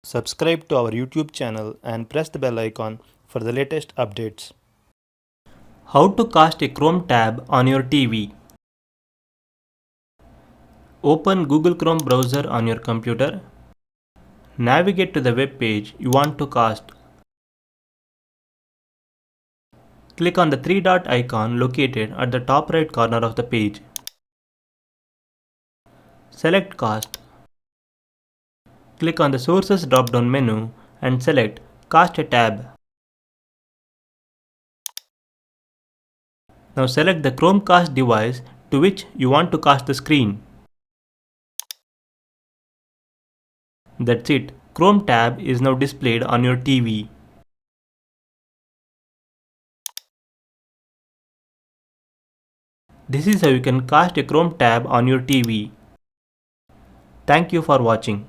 Subscribe to our YouTube channel and press the bell icon for the latest updates. How to cast a Chrome tab on your TV. Open Google Chrome browser on your computer. Navigate to the web page you want to cast. Click on the three dot icon located at the top right corner of the page. Select Cast. Click on the Sources drop-down menu and select Cast a tab. Now select the Chromecast device to which you want to cast the screen. That's it. Chrome tab is now displayed on your TV. This is how you can cast a Chrome tab on your TV. Thank you for watching.